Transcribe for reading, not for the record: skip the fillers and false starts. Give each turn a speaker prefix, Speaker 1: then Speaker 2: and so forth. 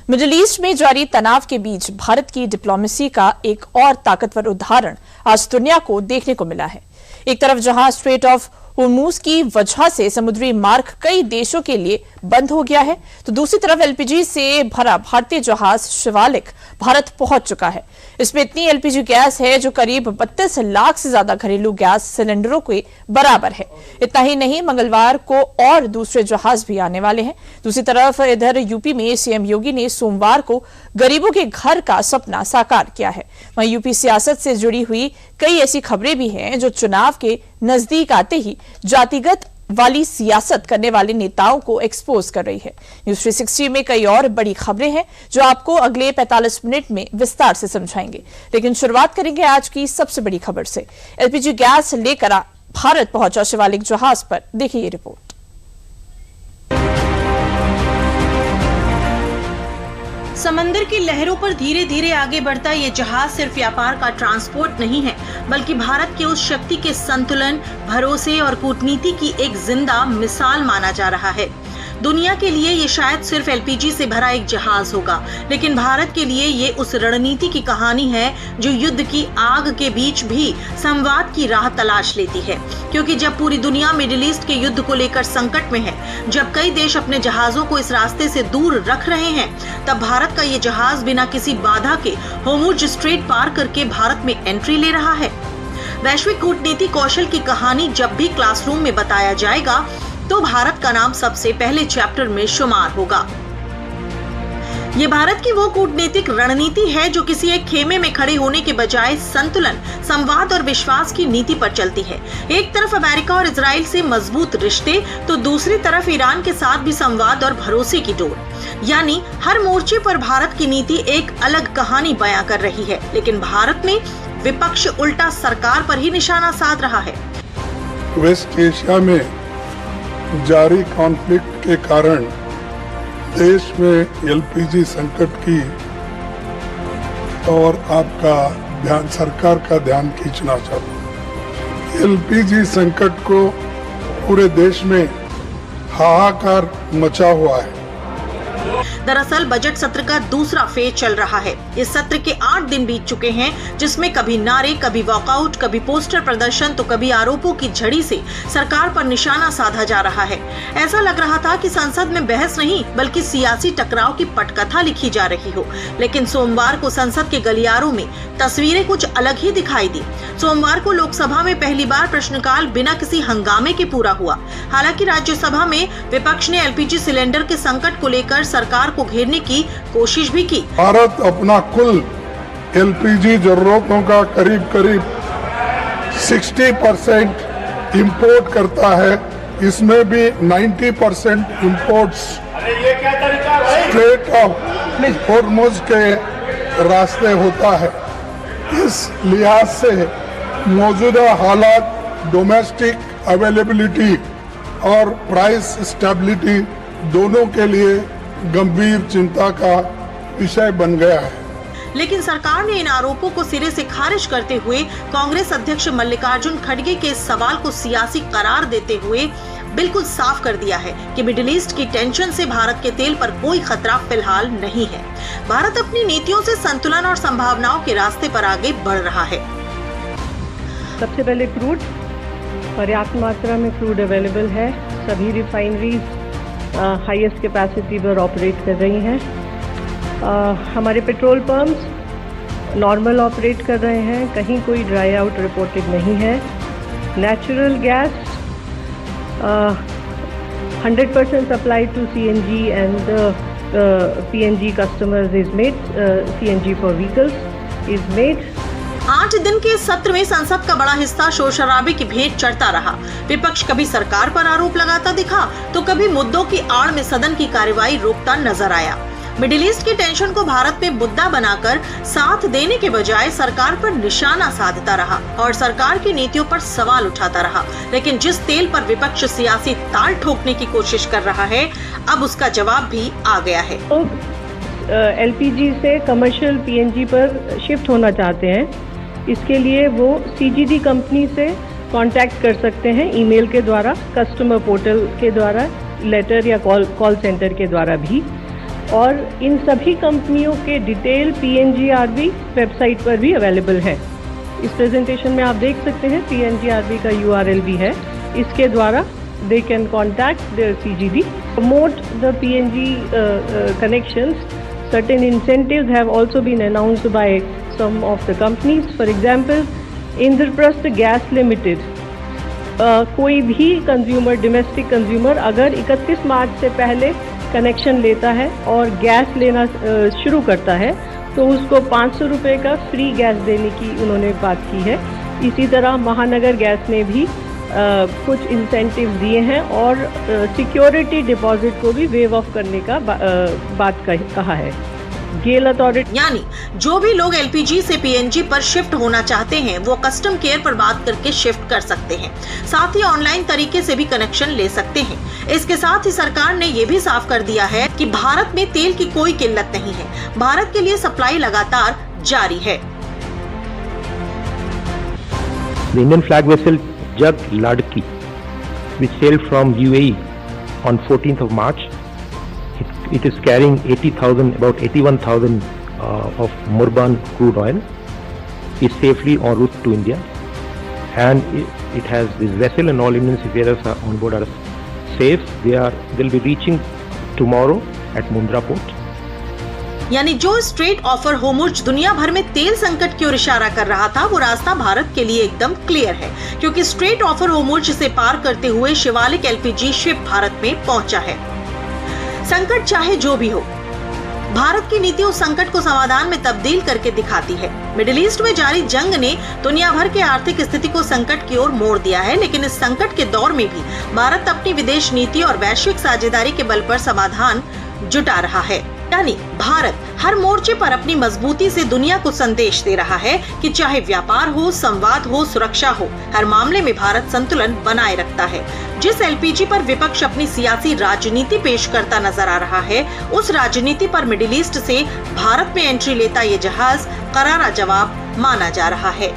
Speaker 1: Middle east में जारी तनाव के बीच भारत की डिप्लोमेसी का एक और ताकतवर उदाहरण आज दुनिया को देखने को मिला है। एक तरफ जहां स्ट्रेट ऑफ होर्मुज की वजह से समुद्री मार्ग कई देशों के लिए बंद हो गया है, तो दूसरी तरफ एलपीजी से भरा भारतीय जहाज शिवालिक भारत पहुंच चुका है। इसमें इतनी एलपीजी गैस है जो करीब 32 लाख से ज्यादा घरेलू गैस सिलेंडरों के बराबर है। इतना ही नहीं, मंगलवार को और दूसरे जहाज भी आने वाले हैं। दूसरी तरफ इधर यूपी में सीएम योगी ने सोमवार को गरीबों के घर का सपना साकार किया है। वहीं यूपी सियासत से जुड़ी हुई कई ऐसी खबरें भी हैं जो चुनाव के नजदीक आते ही जातिगत वाली सियासत करने वाले नेताओं को एक्सपोज कर रही है। न्यूज 360 में कई और बड़ी खबरें हैं जो आपको अगले 45 मिनट में विस्तार से समझाएंगे, लेकिन शुरुआत करेंगे आज की सबसे बड़ी खबर से। एलपीजी गैस लेकर भारत पहुंचा शिवालिक जहाज पर, देखिए ये रिपोर्ट।
Speaker 2: समंदर की लहरों पर धीरे धीरे आगे बढ़ता ये जहाज सिर्फ व्यापार का ट्रांसपोर्ट नहीं है, बल्कि भारत के उस शक्ति के संतुलन, भरोसे और कूटनीति की एक जिंदा मिसाल माना जा रहा है। दुनिया के लिए ये शायद सिर्फ एलपीजी से भरा एक जहाज होगा, लेकिन भारत के लिए ये उस रणनीति की कहानी है जो युद्ध की आग के बीच भी संवाद की राह तलाश लेती है। क्योंकि जब पूरी दुनिया मिडिल ईस्ट के युद्ध को लेकर संकट में है, जब कई देश अपने जहाजों को इस रास्ते से दूर रख रहे हैं, तब भारत का ये जहाज बिना किसी बाधा के होर्मुज स्ट्रेट पार करके भारत में एंट्री ले रहा है। वैश्विक कूटनीति कौशल की कहानी जब भी क्लासरूम में बताया जाएगा तो भारत का नाम सबसे पहले चैप्टर में शुमार होगा। ये भारत की वो कूटनीतिक रणनीति है जो किसी एक खेमे में खड़े होने के बजाय संतुलन, संवाद और विश्वास की नीति पर चलती है। एक तरफ अमेरिका और इजराइल से मजबूत रिश्ते, तो दूसरी तरफ ईरान के साथ भी संवाद और भरोसे की डोर। यानी हर मोर्चे पर भारत की नीति एक अलग कहानी बयां कर रही है, लेकिन भारत में विपक्ष उल्टा सरकार पर ही निशाना साध रहा है।
Speaker 3: वेस्ट एशिया में जारी कॉन्फ्लिक्ट के कारण देश में एलपीजी संकट की और आपका ध्यान, सरकार का ध्यान खींचना चाहता। एलपीजी संकट को पूरे देश में हाहाकार मचा हुआ है।
Speaker 2: दरअसल बजट सत्र का दूसरा फेज चल रहा है। इस सत्र के 8 दिन बीत चुके हैं, जिसमें कभी नारे, कभी वॉकआउट, कभी पोस्टर प्रदर्शन, तो कभी आरोपों की झड़ी से सरकार पर निशाना साधा जा रहा है। ऐसा लग रहा था कि संसद में बहस नहीं बल्कि सियासी टकराव की पटकथा लिखी जा रही हो, लेकिन सोमवार को संसद के गलियारों में तस्वीरें कुछ अलग ही दिखाई दी। सोमवार को लोकसभा में पहली बार प्रश्नकाल बिना किसी हंगामे के पूरा हुआ। हालांकि राज्यसभा में विपक्ष ने एलपीजी सिलेंडर के संकट को लेकर सरकार को घेरने की कोशिश भी की।
Speaker 3: भारत अपना कुल एलपीजी जरूरतों का करीब 60% इंपोर्ट करता है। इसमें भी 90% इंपोर्ट्स स्ट्रेट ऑफ होर्मुज के रास्ते होता है। इस लिहाज से मौजूदा हालात डोमेस्टिक अवेलेबिलिटी और प्राइस स्टेबिलिटी दोनों के लिए गंभीर चिंता का विषय बन गया है।
Speaker 2: लेकिन सरकार ने इन आरोपों को सिरे से खारिज करते हुए कांग्रेस अध्यक्ष मल्लिकार्जुन खड़गे के इस सवाल को सियासी करार देते हुए बिल्कुल साफ कर दिया है कि मिडिल ईस्ट की टेंशन से भारत के तेल पर कोई खतरा फिलहाल नहीं है। भारत अपनी नीतियों से संतुलन और संभावनाओं के रास्ते पर आगे बढ़ रहा है।
Speaker 4: सबसे पहले क्रूड, पर्याप्त मात्रा में क्रूड अवेलेबल है। सभी रिफाइनरीज हाईएस्ट कैपेसिटी पर ऑपरेट कर रही हैं। हमारे पेट्रोल पंप्स नॉर्मल ऑपरेट कर रहे हैं, कहीं कोई ड्राई आउट रिपोर्टेड नहीं है। Natural gas 100% supply to CNG and PNG customers is made. CNG for vehicles is made.
Speaker 2: 8 दिन के सत्र में संसद का बड़ा हिस्सा शोर शराबे की भेंट चढ़ता रहा। विपक्ष कभी सरकार पर आरोप लगाता दिखा, तो कभी मुद्दों की आड़ में सदन की कार्यवाही रोकता नजर आया। मिडिल ईस्ट की टेंशन को भारत में मुद्दा बनाकर साथ देने के बजाय सरकार पर निशाना साधता रहा और सरकार की नीतियों पर सवाल उठाता रहा। लेकिन जिस तेल पर विपक्ष सियासी ताल ठोकने की कोशिश कर रहा है, अब उसका जवाब भी आ गया है।
Speaker 4: एलपीजी से कमर्शियल PNG पर शिफ्ट होना चाहते हैं, इसके लिए वो CGD कंपनी से कांटेक्ट कर सकते हैं, ईमेल के द्वारा, कस्टमर पोर्टल के द्वारा, लेटर या कॉल सेंटर के द्वारा भी। और इन सभी कंपनियों के डिटेल PNGRB वेबसाइट पर भी अवेलेबल है। इस प्रेजेंटेशन में आप देख सकते हैं PNGRB का URL भी है। इसके द्वारा they can contact their CGD, promote the PNG connections. Certain incentives have also been announced by some of the companies. For example, Indraprastha Gas Limited, कोई भी कंज्यूमर, डोमेस्टिक कंज्यूमर अगर 31 मार्च से पहले कनेक्शन लेता है और गैस लेना शुरू करता है तो उसको 500 रुपये का फ्री गैस देने की उन्होंने बात की है। इसी तरह महानगर गैस ने भी कुछ इंसेंटिव दिए हैं और सिक्योरिटी डिपॉजिट को भी वेव ऑफ करने का बात कहा है। गेल अथॉरिटी,
Speaker 2: यानी जो भी लोग LPG से PNG पर शिफ्ट होना चाहते हैं वो कस्टम केयर पर बात करके शिफ्ट कर सकते हैं। साथ ही ऑनलाइन तरीके से भी कनेक्शन ले सकते हैं। इसके साथ ही सरकार ने ये भी साफ कर दिया है कि भारत में तेल की कोई किल्लत नहीं है। भारत के लिए सप्लाई लगातार जारी है।
Speaker 5: The Indian flag vessel Jag Ladki, which sailed from UAE on 14th of March, it is carrying 80,000, about 81,000 of Murban crude oil, is safely en route to India, and it has this vessel and all Indian seafarers are on board are safe. They'll be reaching tomorrow at Mundra port.
Speaker 2: यानी जो straight offer Hormuz दुनिया भर में तेल संकट की ओर इशारा कर रहा था वो रास्ता भारत के लिए एकदम क्लियर है, क्योंकि स्ट्रेट ऑफर होर्मुज़ से पार करते हुए शिवालिक LPG शिप भारत में पहुंचा है। संकट चाहे जो भी हो, भारत की नीति उस संकट को समाधान में तब्दील करके दिखाती है। मिडिल ईस्ट में जारी जंग ने दुनिया भर के आर्थिक स्थिति को संकट की ओर मोड़ दिया है, लेकिन इस संकट के दौर में भी भारत अपनी विदेश नीति और वैश्विक साझेदारी के बल पर समाधान जुटा रहा है। यानी भारत हर मोर्चे पर अपनी मजबूती से दुनिया को संदेश दे रहा है कि चाहे व्यापार हो, संवाद हो, सुरक्षा हो, हर मामले में भारत संतुलन बनाए रखता है। जिस LPG पर विपक्ष अपनी सियासी राजनीति पेश करता नजर आ रहा है, उस राजनीति पर मिडिल ईस्ट से भारत में एंट्री लेता ये जहाज करारा जवाब माना जा रहा है।